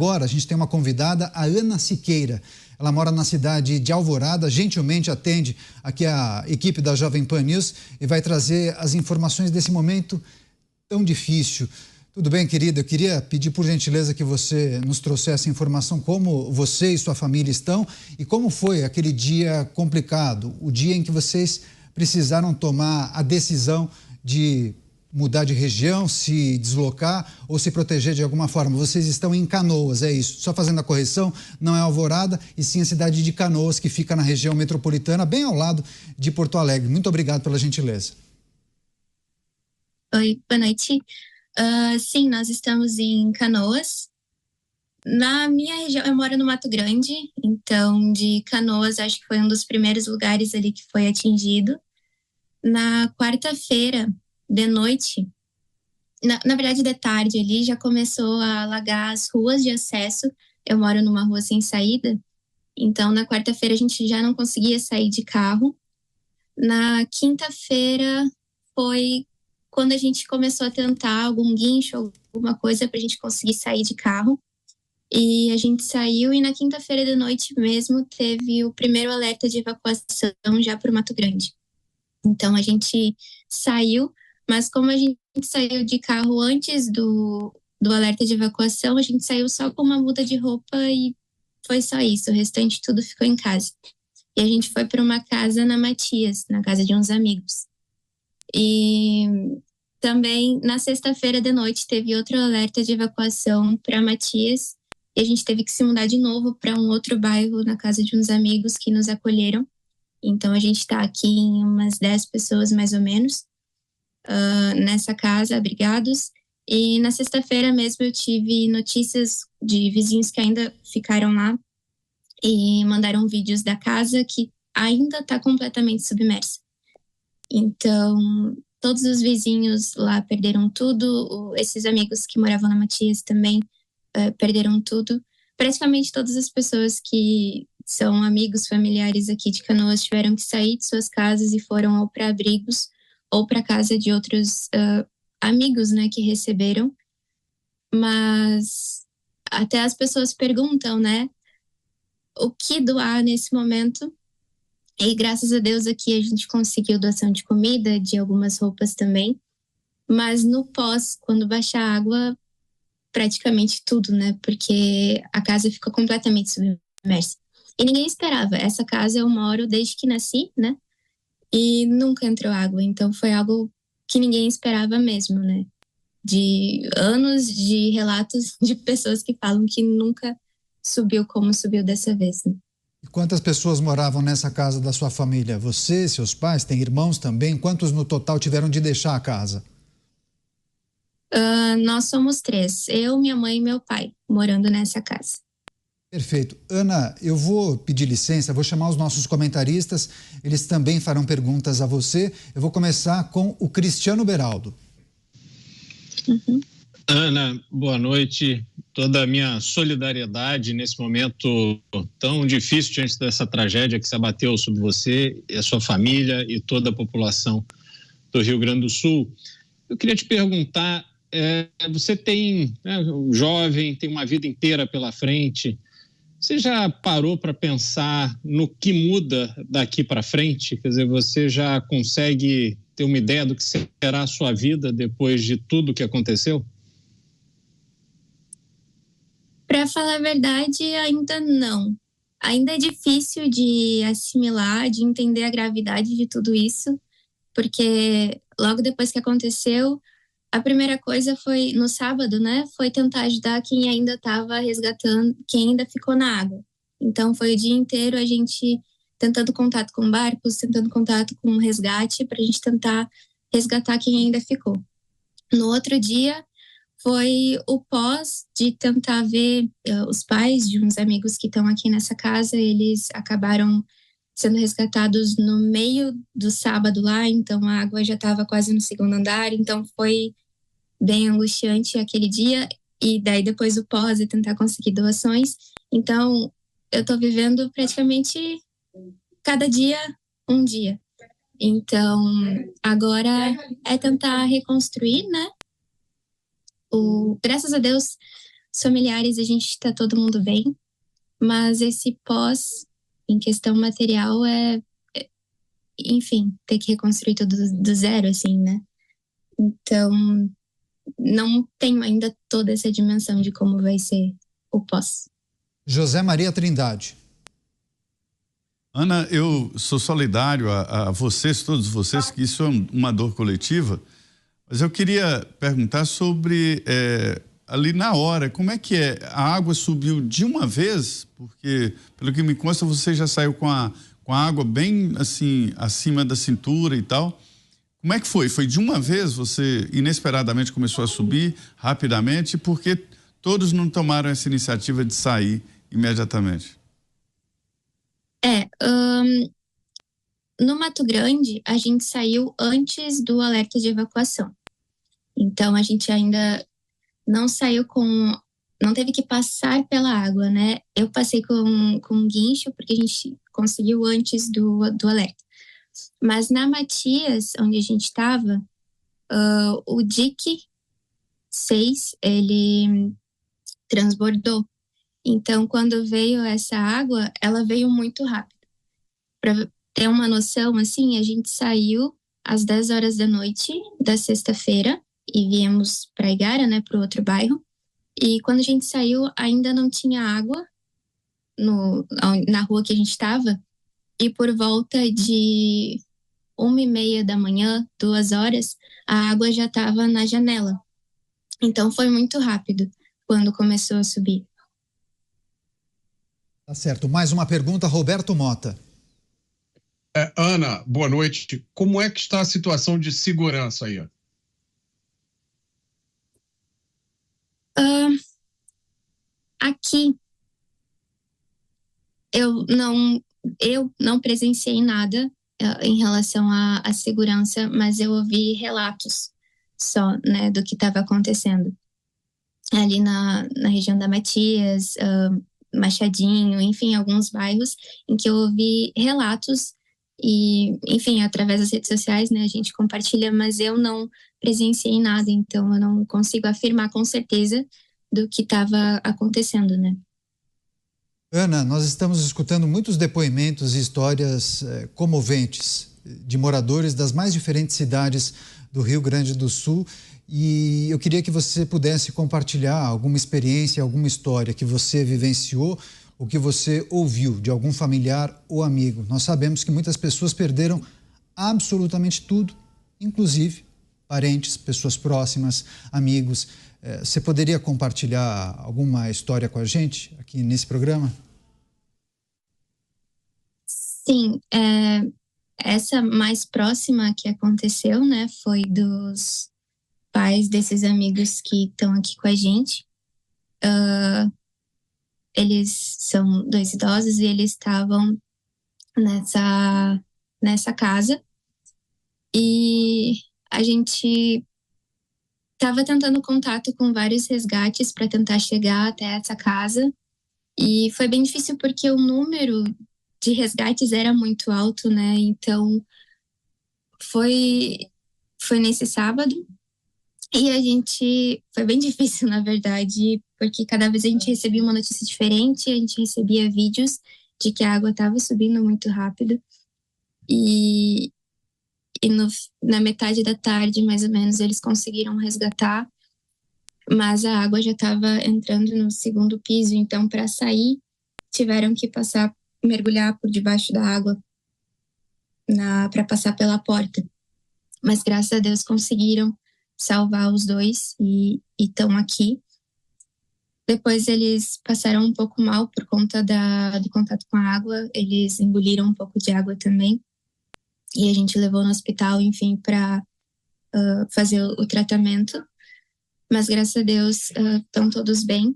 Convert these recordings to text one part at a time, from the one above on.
agora a gente tem uma convidada, a Ana Siqueira. Ela mora na cidade de Alvorada, gentilmente atende aqui a equipe da Jovem Pan News e vai trazer as informações desse momento tão difícil. Tudo bem, querida? Eu queria pedir por gentileza que você nos trouxesse informação como você e sua família estão e como foi aquele dia complicado, o dia em que vocês precisaram tomar a decisão de mudar de região, se deslocar ou se proteger de alguma forma. Vocês estão em Canoas, é isso. Só fazendo a correção, não é Alvorada, e sim a cidade de Canoas, que fica na região metropolitana, bem ao lado de Porto Alegre. Muito obrigado pela gentileza. Oi, boa noite. Sim, nós estamos em Canoas. Na minha região, eu moro no Mato Grande, então de Canoas acho que foi um dos primeiros lugares ali que foi atingido. Na quarta-feira de noite, na verdade de tarde ali, já começou a alagar as ruas de acesso. Eu moro numa rua sem saída, então na quarta-feira a gente já não conseguia sair de carro. Na quinta-feira foi quando a gente começou a tentar algum guincho, alguma coisa para a gente conseguir sair de carro. E a gente saiu e na quinta-feira de noite mesmo teve o primeiro alerta de evacuação já para o Mato Grande. Então a gente saiu, mas como a gente saiu de carro antes do alerta de evacuação, a gente saiu só com uma muda de roupa e foi só isso, o restante tudo ficou em casa. E a gente foi para uma casa na Matias, na casa de uns amigos. E também na sexta-feira de noite teve outro alerta de evacuação para Matias e a gente teve que se mudar de novo para um outro bairro na casa de uns amigos que nos acolheram. Então a gente está aqui em umas 10 pessoas mais ou menos nessa casa, abrigados. E na sexta-feira mesmo eu tive notícias de vizinhos que ainda ficaram lá e mandaram vídeos da casa que ainda está completamente submersa. Então, todos os vizinhos lá perderam tudo, esses amigos que moravam na Matias também perderam tudo. Praticamente todas as pessoas que são amigos, familiares aqui de Canoas tiveram que sair de suas casas e foram ou para abrigos ou para casa de outros amigos, né, que receberam. Mas até as pessoas perguntam, né, o que doar nesse momento. E graças a Deus aqui a gente conseguiu doação de comida, de algumas roupas também. Mas no pós, quando baixar a água, praticamente tudo, né? Porque a casa ficou completamente submersa. E ninguém esperava. Essa casa eu moro desde que nasci, né? E nunca entrou água. Então foi algo que ninguém esperava mesmo, né? De anos de relatos de pessoas que falam que nunca subiu como subiu dessa vez, né? E quantas pessoas moravam nessa casa da sua família? Você, seus pais, tem irmãos também? Quantos no total tiveram de deixar a casa? Nós somos 3, eu, minha mãe e meu pai, morando nessa casa. Perfeito. Ana, eu vou pedir licença, vou chamar os nossos comentaristas, eles também farão perguntas a você. Eu vou começar com o Cristiano Beraldo. Uhum. Ana, boa noite. Toda a minha solidariedade nesse momento tão difícil diante dessa tragédia que se abateu sobre você e a sua família e toda a população do Rio Grande do Sul. Eu queria te perguntar, você tem, um jovem, tem uma vida inteira pela frente, você já parou para pensar no que muda daqui para frente? Quer dizer, você já consegue ter uma ideia do que será a sua vida depois de tudo que aconteceu? Para falar a verdade, ainda não. Ainda é difícil de assimilar, de entender a gravidade de tudo isso, porque logo depois que aconteceu, a primeira coisa foi, no sábado, né, foi tentar ajudar quem ainda estava resgatando, quem ainda ficou na água. Então, foi o dia inteiro a gente tentando contato com barcos, tentando contato com resgate, para a gente tentar resgatar quem ainda ficou. No outro dia, foi o pós de tentar ver os pais de uns amigos que estão aqui nessa casa, eles acabaram sendo resgatados no meio do sábado lá, então a água já estava quase no segundo andar, então foi bem angustiante aquele dia, e daí depois o pós é tentar conseguir doações. Então eu tô vivendo praticamente cada dia um dia. Então agora é tentar reconstruir, né? Graças a Deus Os familiares, a gente está todo mundo bem, mas esse pós, em questão material, enfim, ter que reconstruir tudo do zero, assim, né? Então, não tenho ainda toda essa dimensão de como vai ser o pós. José Maria Trindade. Ana, eu sou solidário a vocês, todos vocês, que isso é uma dor coletiva, mas eu queria perguntar sobre, ali na hora, como é que é? A água subiu de uma vez? Porque, pelo que me consta, você já saiu com a água bem, assim, acima da cintura e tal. Como é que foi? Foi de uma vez? Você inesperadamente começou a subir rapidamente? Por que todos não tomaram essa iniciativa de sair imediatamente? No Mato Grande, a gente saiu antes do alerta de evacuação. Então, a gente ainda não saiu não teve que passar pela água, né? Eu passei com guincho, porque a gente conseguiu antes do alerta. Mas na Matias, onde a gente estava, o dique 6, ele transbordou. Então, quando veio essa água, ela veio muito rápido. Para ter uma noção, assim, a gente saiu às 10 horas da noite da sexta-feira e viemos para Igara, né, para o outro bairro. E quando a gente saiu, ainda não tinha água na rua que a gente estava. E por volta de 1h30 da manhã, 2 horas, a água já estava na janela. Então, foi muito rápido quando começou a subir. Tá certo. Mais uma pergunta, Roberto Mota. Ana, boa noite. Como é que está a situação de segurança aí? Aqui, eu não presenciei nada em relação à segurança, mas eu ouvi relatos só, né, do que estava acontecendo. Ali na região da Matias, Machadinho, enfim, alguns bairros em que eu ouvi relatos e, enfim, através das redes sociais, né, a gente compartilha, mas eu não presenciei nada, então eu não consigo afirmar com certeza do que estava acontecendo, né? Ana, nós estamos escutando muitos depoimentos e histórias comoventes de moradores das mais diferentes cidades do Rio Grande do Sul e eu queria que você pudesse compartilhar alguma experiência, alguma história que você vivenciou ou que você ouviu de algum familiar ou amigo. Nós sabemos que muitas pessoas perderam absolutamente tudo, inclusive parentes, pessoas próximas, amigos. Você poderia compartilhar alguma história com a gente aqui nesse programa? Sim, essa mais próxima que aconteceu, né, foi dos pais desses amigos que estão aqui com a gente. Eles são 2 idosos e eles estavam nessa casa e a gente estava tentando contato com vários resgates para tentar chegar até essa casa e foi bem difícil porque o número de resgates era muito alto, né? Então foi nesse sábado e foi bem difícil, na verdade, porque cada vez a gente recebia uma notícia diferente, a gente recebia vídeos de que a água estava subindo muito rápido e na metade da tarde, mais ou menos, eles conseguiram resgatar, mas a água já estava entrando no 2º piso, então para sair tiveram que mergulhar por debaixo da água para passar pela porta. Mas graças a Deus conseguiram salvar os 2 e estão aqui. Depois eles passaram um pouco mal por conta do contato com a água, eles engoliram um pouco de água também. E a gente levou no hospital, enfim, para fazer o tratamento. Mas, graças a Deus, estão todos bem.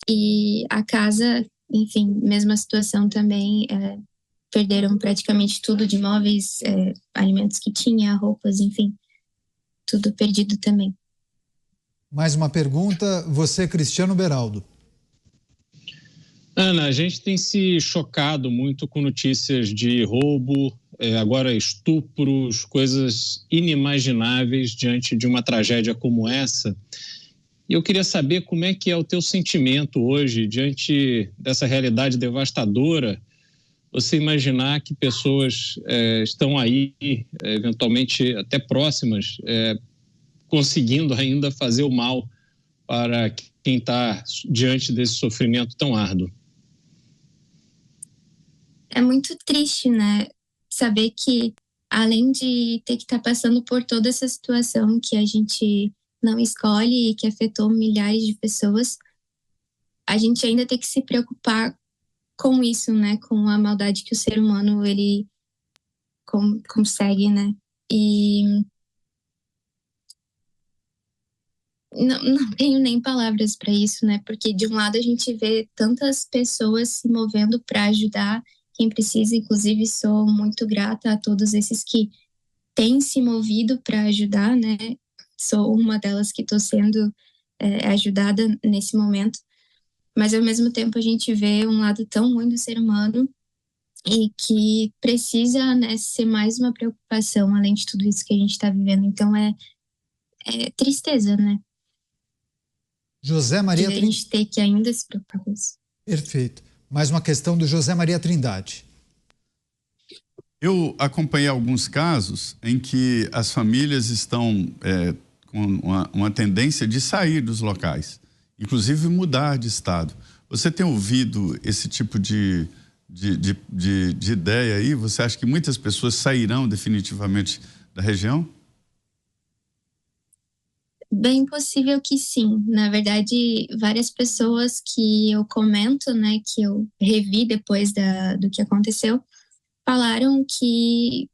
E a casa, enfim, mesma situação também. Perderam praticamente tudo de móveis, alimentos que tinha, roupas, enfim. Tudo perdido também. Mais uma pergunta, você, Cristiano Beraldo. Ana, a gente tem se chocado muito com notícias de roubo, agora estupros, coisas inimagináveis diante de uma tragédia como essa. E eu queria saber como é que é o teu sentimento hoje diante dessa realidade devastadora. Você imaginar que pessoas estão aí, eventualmente até próximas, conseguindo ainda fazer o mal para quem está diante desse sofrimento tão árduo. É muito triste, né? Saber que, além de ter que estar passando por toda essa situação que a gente não escolhe e que afetou milhares de pessoas, a gente ainda tem que se preocupar com isso, né? Com a maldade que o ser humano, ele consegue, né? E não tenho nem palavras para isso, né? Porque de um lado a gente vê tantas pessoas se movendo para ajudar quem precisa, inclusive sou muito grata a todos esses que têm se movido para ajudar, né? Sou uma delas que estou sendo ajudada nesse momento, mas ao mesmo tempo a gente vê um lado tão ruim do ser humano e que precisa, né, ser mais uma preocupação além de tudo isso que a gente está vivendo. Então é tristeza, né? José Maria Trindade. A gente ter que ainda se preocupar com isso. Perfeito. Mais uma questão do José Maria Trindade. Eu acompanhei alguns casos em que as famílias estão com uma tendência de sair dos locais, inclusive mudar de estado. Você tem ouvido esse tipo de ideia aí? Você acha que muitas pessoas sairão definitivamente da região? Bem possível que sim. Na verdade, várias pessoas que eu comento, né, que eu revi depois do que aconteceu, falaram que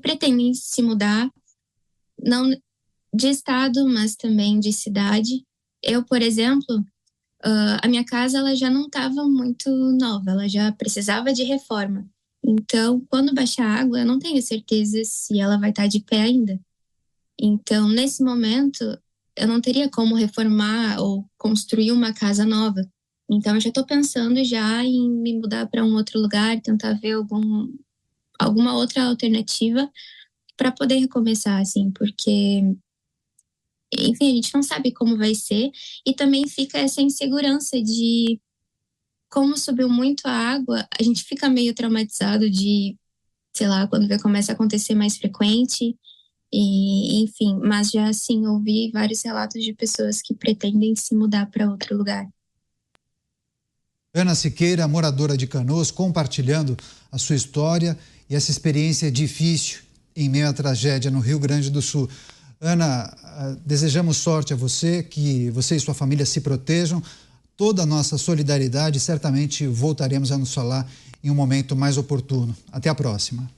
pretendem se mudar, não de estado, mas também de cidade. Eu, por exemplo, a minha casa ela já não estava muito nova, ela já precisava de reforma. Então, quando baixar a água, eu não tenho certeza se ela vai estar de pé ainda. Então, nesse momento, eu não teria como reformar ou construir uma casa nova. Então, eu já estou pensando já em me mudar para um outro lugar, tentar ver alguma outra alternativa para poder recomeçar, assim, porque, enfim, a gente não sabe como vai ser e também fica essa insegurança de como subiu muito a água, a gente fica meio traumatizado de, sei lá, quando começa a acontecer mais frequente. E, enfim, mas já assim, ouvi vários relatos de pessoas que pretendem se mudar para outro lugar. Ana Siqueira, moradora de Canoas, compartilhando a sua história e essa experiência difícil em meio à tragédia no Rio Grande do Sul. Ana, desejamos sorte a você, que você e sua família se protejam. Toda a nossa solidariedade, certamente voltaremos a nos falar em um momento mais oportuno. Até a próxima.